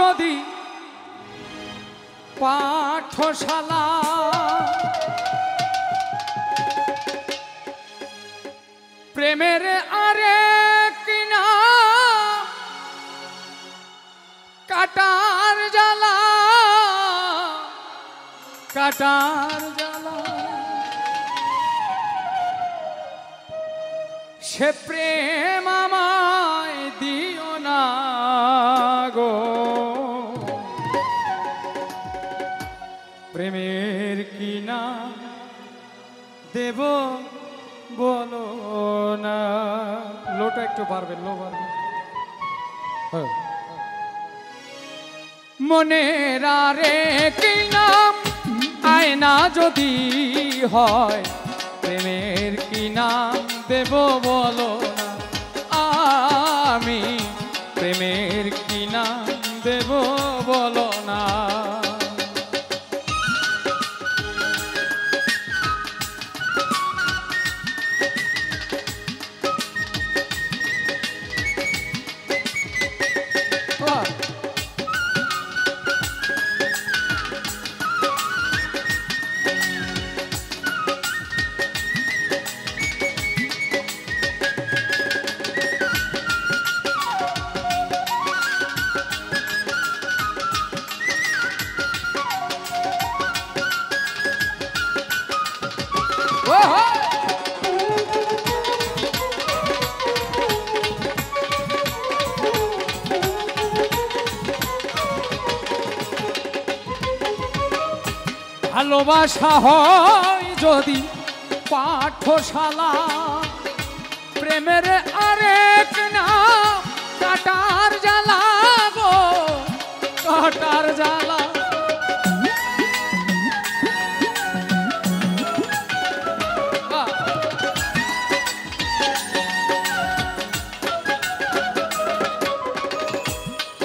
যদি পাঠশালা প্রেমের আরে কিনা কাটার জ্বালা কাটার জ্বালা সে প্রেম আমায় দিও না গো প্রেমের কি নাম দেব বলো না। লোটা একটু বাড়বেন, লো বাড়বেন। মনের আরে কি নাম আয়না যদি হয় প্রেমের কি নাম দেব বলো না। আমি প্রেমের কি নাম দেব বলো না। ভালোবাসা হয় যদি পাঠশালা প্রেমের আরেক নাম কাটার জ্বালা গো কাটার জ্বালা।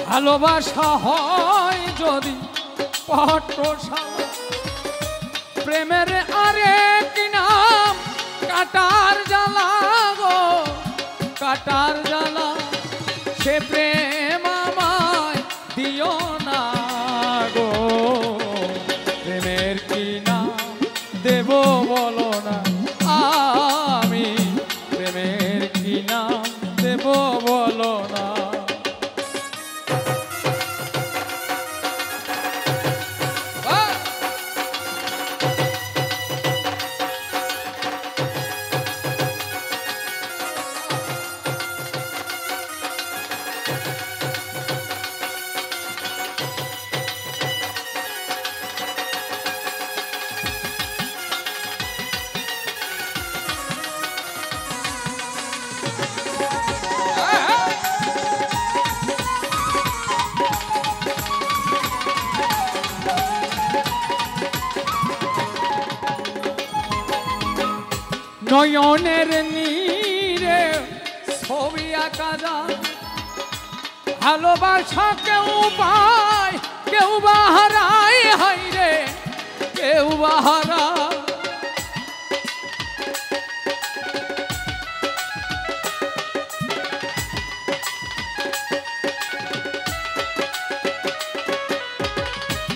ভালোবাসা হয় যদি পাঠশালা প্রেমের আরেক নাম কাটার জ্বালা গো কাটার জ্বালা সে প্রেম আমায় দিও না গো প্রেমের কি নাম দেব বলো না। আমি প্রেমের কি নাম দেব বলো না। নয়নের নীরে ছবি আঁকা যায় ভালোবাসা কেউ পায় কেউ বাহারায় হাই রে কেউ বাহারা।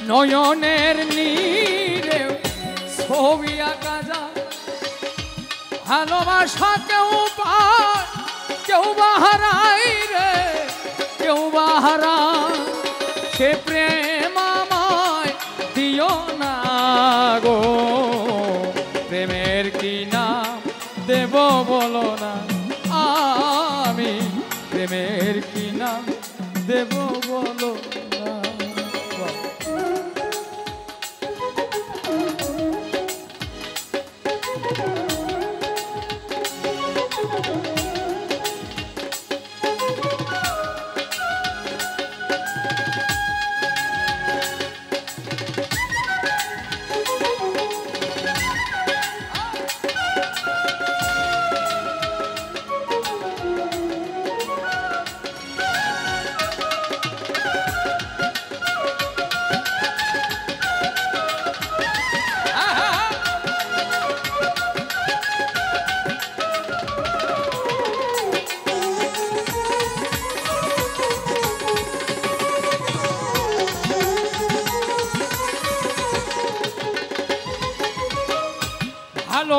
নয়নের নীরে ছবি আঁকা যায় ভালোবাসা কেউ পায় কেউ বাহারাই রে কেউ বাহারা সে প্রেম আমায় দিও না গো প্রেমের কি নাম দেব বলো না। আমি প্রেমের কি নাম দেব বলো না।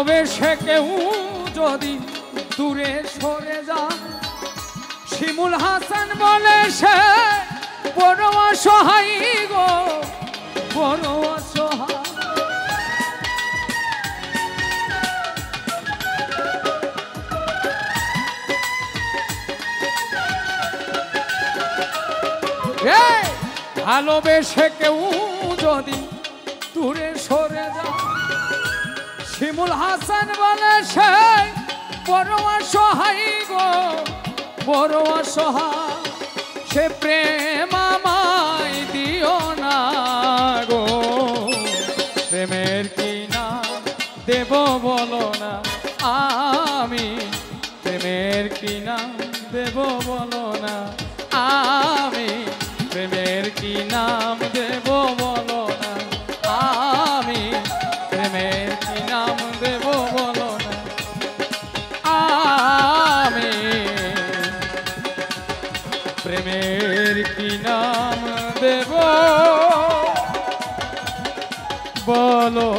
ভালোবেসে কেউ যদি দূরে সরে যায়, শিমুল হাসান বলে সে বড় অসহায় গো, বড় অসহায়। ভালোবেসে কেউ যদি দূরে সরে যায়, শিমুল হাসান বলে সে বড় অসহায় গো, বড় অসহায়। সে প্রেম আমায় দিও না গো, প্রেমের কি নাম দেব বলো না, আমি প্রেমের কি নাম দেব বলো না, আমি প্রেমের কি নাম দেব বলো না, আমি প্রেমের কি নাম দেব বলো না, আমি প্রেমের কি নাম দেব বলো